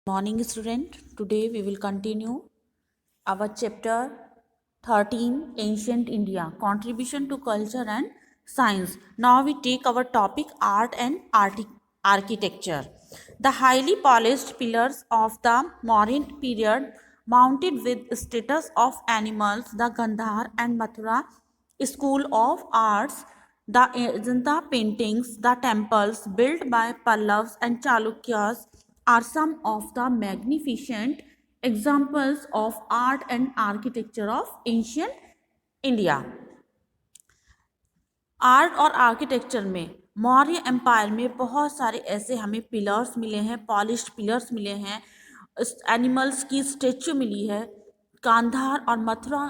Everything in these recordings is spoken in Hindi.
Morning student, today we will continue our chapter 13 Ancient India Contribution to Culture and Science. Now we take our topic Art and Architecture. The highly polished pillars of the Mauryan period mounted with statues of animals, the Gandhar and Mathura School of Arts, the Ajanta paintings, the temples built by Pallavas and Chalukyas are some of the magnificent examples of art and architecture of ancient India. Art और आर्किटेक्चर में मौर्य एम्पायर में बहुत सारे ऐसे हमें पिलर्स मिले हैं, पॉलिश्ड पिलर्स मिले हैं, एनिमल्स की स्टेच्यू मिली है, गांधार और मथुरा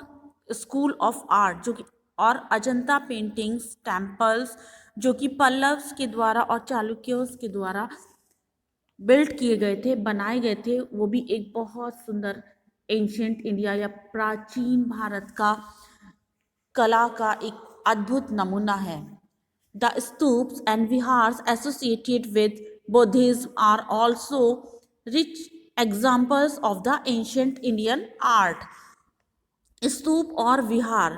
स्कूल ऑफ आर्ट जो कि और अजंता पेंटिंग्स, टेम्पल्स जो कि पल्लव्स के द्वारा और चालुक्योस के द्वारा बिल्ड किए गए थे, बनाए गए थे। वो भी एक बहुत सुंदर एंशियंट इंडिया या प्राचीन भारत का कला का एक अद्भुत नमूना है। The stupas and viharas associated with Buddhism are also rich examples of the ancient Indian art. स्तूप और विहार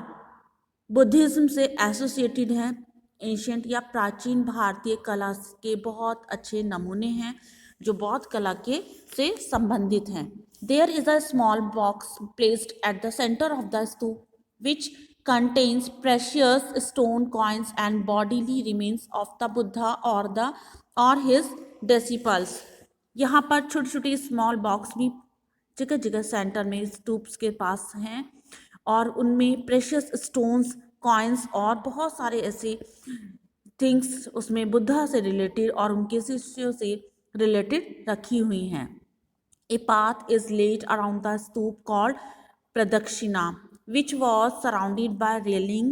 बुद्धिज्म से एसोसिएटेड हैं, एंशियंट या प्राचीन भारतीय कला के बहुत अच्छे नमूने हैं जो बौद्ध कला के से संबंधित हैं। There is a small box placed at the centre of the stupa which contains precious stone coins and bodily remains of the Buddha or his disciples। यहाँ पर छोटी छोटी स्मॉल बॉक्स भी जगह जगह सेंटर में स्तूप्स के पास हैं और उनमें प्रेशियस स्टोन्स, कॉइन्स और बहुत सारे ऐसे थिंग्स उसमें बुद्धा से रिलेटेड और उनके शिष्यों से रिलेटेड रखी हुई हैं। A path is laid around the stoop called Pradakshina, which was surrounded by railing.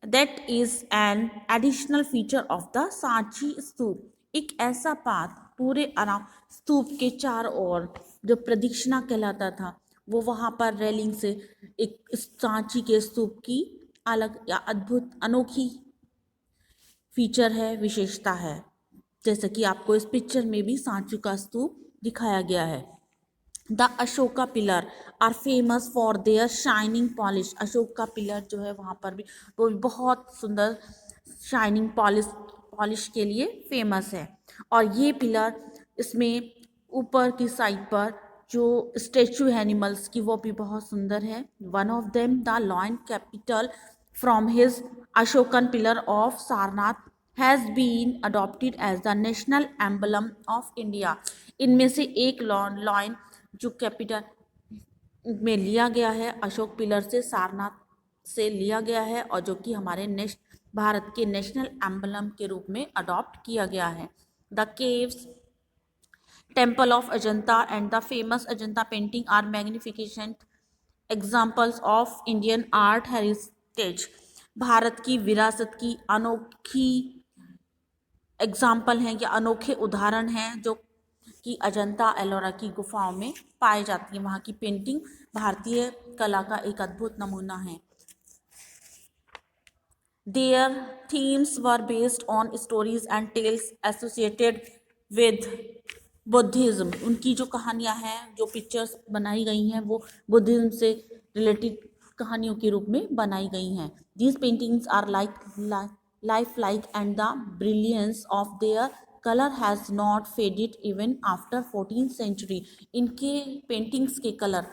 That is an additional feature of the Sanchi स्तूप। एक ऐसा पाथ पूरे अराउंड स्तूप के चारों ओर जो प्रदक्षिणा कहलाता था वो वहाँ पर रेलिंग से एक सांची के स्तूप की अलग या अद्भुत अनोखी फीचर है, विशेषता है। जैसे कि आपको इस पिक्चर में भी सांची का स्तूप दिखाया गया है। The Ashoka pillar are famous for their shining polish. Ashok का पिलर जो है वहाँ पर भी वो भी बहुत सुंदर शाइनिंग पॉलिश के लिए फेमस है। और ये पिलर इसमें ऊपर की साइड पर जो स्टेचू है एनिमल्स की वो भी बहुत सुंदर है। One of them the lion capital from his Ashokan pillar of Sarnath has been adopted as the national emblem of India. इनमें से एक लॉयन जो कैपिटल में लिया गया है अशोक पिलर से, सारनाथ से लिया गया है और जो कि हमारे भारत के नेशनल एम्बलम के रूप में अडॉप्ट किया गया है। The caves, temple of Ajanta and the famous Ajanta painting are magnificent examples of Indian art heritage. Bharat की विरासत की अनोखी एग्जाम्पल हैं या अनोखे उदाहरण हैं जो कि अजंता एलोरा की गुफाओं में पाए जाती हैं। वहाँ की पेंटिंग भारतीय कला का एक अद्भुत नमूना है। Their themes were based on stories and tales associated with Buddhism. उनकी जो कहानियाँ हैं, जो पिक्चर्स बनाई गई हैं वो बुद्धिज्म से रिलेटेड कहानियों के रूप में बनाई गई हैं। These paintings are lifelike and the brilliance of their color has not faded even after 14th century। इनके पेंटिंग्स के कलर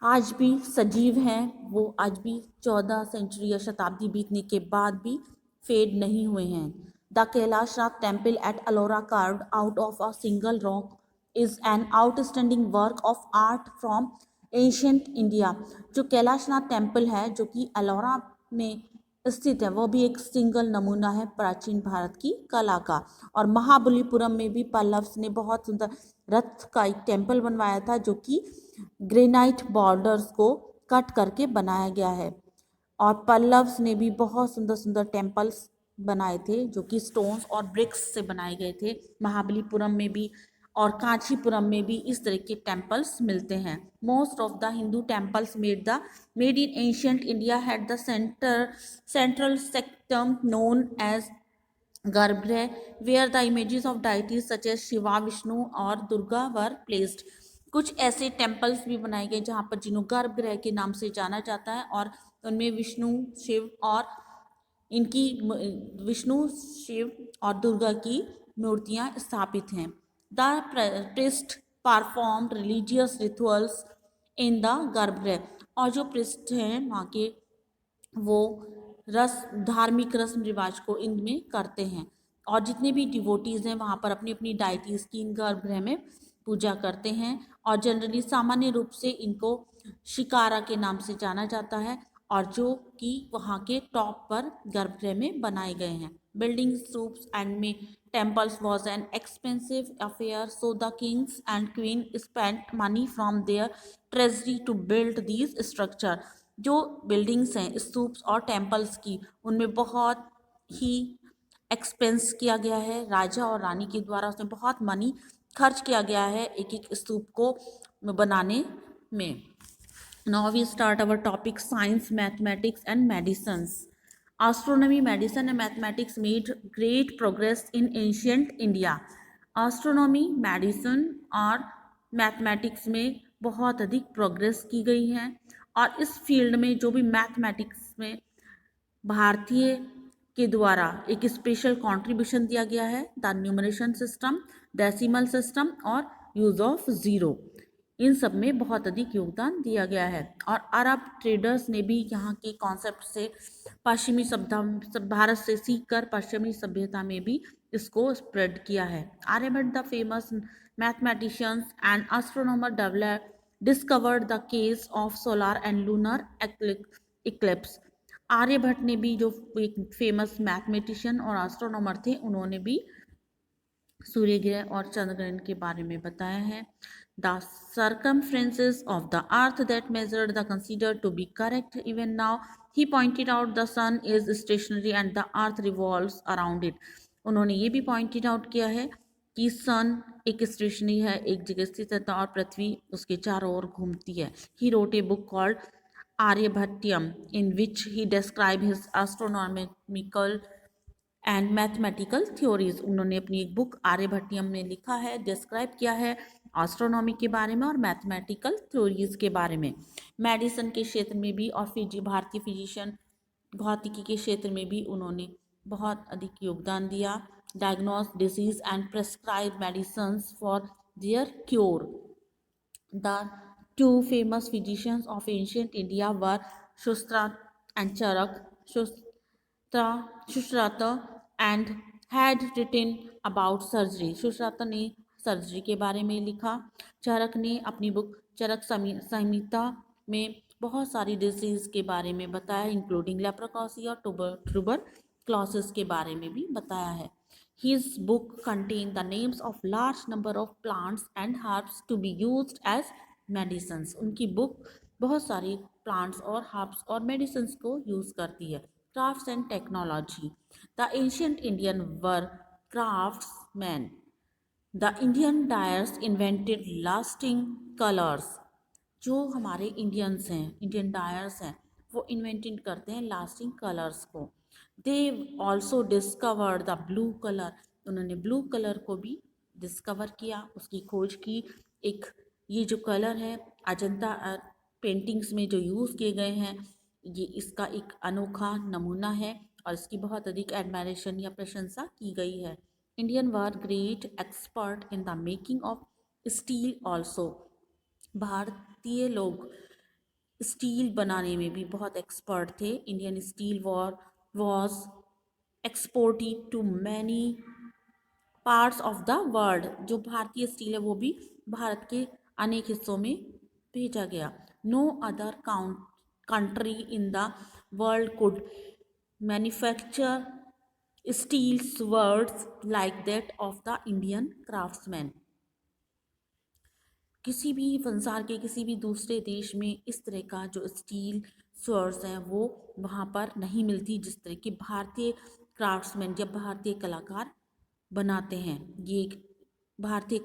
आज भी सजीव हैं, वो आज भी 14 सेंचुरी या शताब्दी बीतने के बाद भी फेड नहीं हुए हैं। The Kailashnath temple at Ellora carved out of a single rock is an outstanding work of art from ancient India. जो कैलाशनाथ टेम्पल है जो कि अलोरा में स्थित है वो भी एक सिंगल नमूना है प्राचीन भारत की कला का। और महाबलीपुरम में भी पल्लव्स ने बहुत सुंदर रथ का एक टेम्पल बनवाया था जो कि ग्रेनाइट बॉर्डर्स को कट करके बनाया गया है। और पल्लव्स ने भी बहुत सुंदर सुंदर टेम्पल्स बनाए थे जो कि स्टोन्स और ब्रिक्स से बनाए गए थे। महाबलीपुरम में भी और कांचीपुरम में भी इस तरह के टेम्पल्स मिलते हैं। Most of the Hindu temples made in ancient India had the central sanctum known as garbhagriha where the images of deities such as Shiva, Vishnu और दुर्गा वर प्लेस्ड। कुछ ऐसे टेम्पल्स भी बनाए गए जहाँ पर जिन्हों गर्भगृह के नाम से जाना जाता है और उनमें विष्णु, शिव और इनकी विष्णु, शिव और दुर्गा की मूर्तियाँ स्थापित हैं। The priest perform religious rituals in the गर्भगृह। और जो प्रिस्ट हैं वहाँ के, वो धार्मिक रस्म रिवाज को इनमें करते हैं। और जितने भी डिवोटीज हैं वहाँ पर अपनी अपनी डाइटीज की इन गर्भगृह में पूजा करते हैं। और जनरली सामान्य रूप से इनको शिकारा के नाम से जाना जाता है, और जो कि वहाँ के टॉप पर गर्भगृह में बनाए गए हैं। बिल्डिंग सूप्स एंड में temples was an expensive affair, so the kings and queen spent money from their treasury to build these structure। जो बिल्डिंग्स हैं स्तूप्स और टेम्पल्स की, उनमें बहुत ही एक्सपेंस किया गया है, राजा और रानी के द्वारा उसमें बहुत मनी खर्च किया गया है एक एक स्तूप को बनाने में। Now we start our topic science, mathematics and medicines। Astronomy, medicine and mathematics made great progress in ancient India। Astronomy, medicine और mathematics में बहुत अधिक प्रोग्रेस की गई है। और इस फील्ड में जो भी मैथमेटिक्स में भारतीय के द्वारा एक स्पेशल कंट्रीब्यूशन दिया गया है, the numeration system, decimal system और यूज ऑफ ज़ीरो, इन सब में बहुत अधिक योगदान दिया गया है। और अरब ट्रेडर्स ने भी यहाँ के कॉन्सेप्ट से पश्चिमी सभ्यता, भारत से सीखकर पश्चिमी सभ्यता में भी इसको स्प्रेड किया है। Aryabhatta the famous mathematicians and astronomer discovered the case of solar and lunar eclipse. Aryabhatta ने भी, जो एक फेमस मैथमेटिशियन और एस्ट्रोनॉमर थे, उन्होंने भी सूर्य ग्रह और चंद्र ग्रहण के बारे में बताया है। The circumferences of the earth that measured the considered to be correct even now, he pointed out the sun is stationary and the earth revolves around it। उन्होंने ये भी पॉइंटेड आउट किया है कि सन एक स्टेशनरी है, एक जगह स्थित है, और पृथ्वी उसके चारों ओर घूमती है। He wrote a book called Aryabhatiyam in which he described his astronomical and mathematical theories. उन्होंने अपनी एक बुक आर्यभट्टियम में लिखा है, डिस्क्राइब किया है एस्ट्रोनॉमी के बारे में और मैथमेटिकल थ्योरीज के बारे में। मेडिसिन के क्षेत्र में भी और भारतीय फिजिशियन भौतिकी के क्षेत्र में भी उन्होंने बहुत अधिक योगदान दिया। Diagnose disease and prescribe medicines for their cure. The two famous physicians of ancient India were Sushruta and Charaka. Sushruta and had written about surgery. Sushruta ने सर्जरी के बारे में लिखा। चरक ने अपनी बुक चरक संहिता में बहुत सारी डिजीज के बारे में बताया, इंक्लूडिंग लेप्रोकॉसी और ट्यूबरक्लोसिस के बारे में भी बताया है। His book contained the names of large number of plants and herbs to be used as medicines। उनकी बुक बहुत सारी प्लांट्स और हर्ब्स और मेडिसिन्स को यूज करती है। Crafts and technology. The ancient Indian were craftsman. The Indian dyers invented lasting colours. जो हमारे इंडियंस हैं, इंडियन डायर्स हैं, वो इन्वेंटेड करते हैं लास्टिंग कलर्स को। They also discovered the blue colour. उन्होंने ब्लू कलर को भी डिस्कवर किया, उसकी खोज की। एक ये जो कलर है अजंता पेंटिंग्स में जो यूज़ किए गए हैं, ये इसका एक अनोखा नमूना है और इसकी बहुत अधिक एडमायरेशन या प्रशंसा की गई है। Indian were great expert in the making of steel also. भारतीय लोग स्टील बनाने में भी बहुत एक्सपर्ट थे। Indian steel was exported to many parts of the world. जो भारतीय स्टील है वो भी भारत के अनेक हिस्सों में भेजा गया। No other country in the world could manufacture steel swords like that of the Indian craftsmen। किसी भी संसार के किसी भी दूसरे देश में इस तरह का जो स्टील स्वर्ड्स हैं वो वहाँ पर नहीं मिलती, जिस तरह की भारतीय क्राफ्ट्समैन या भारतीय कलाकार बनाते हैं। ये भारतीय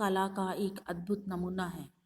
कला का एक अद्भुत नमूना है।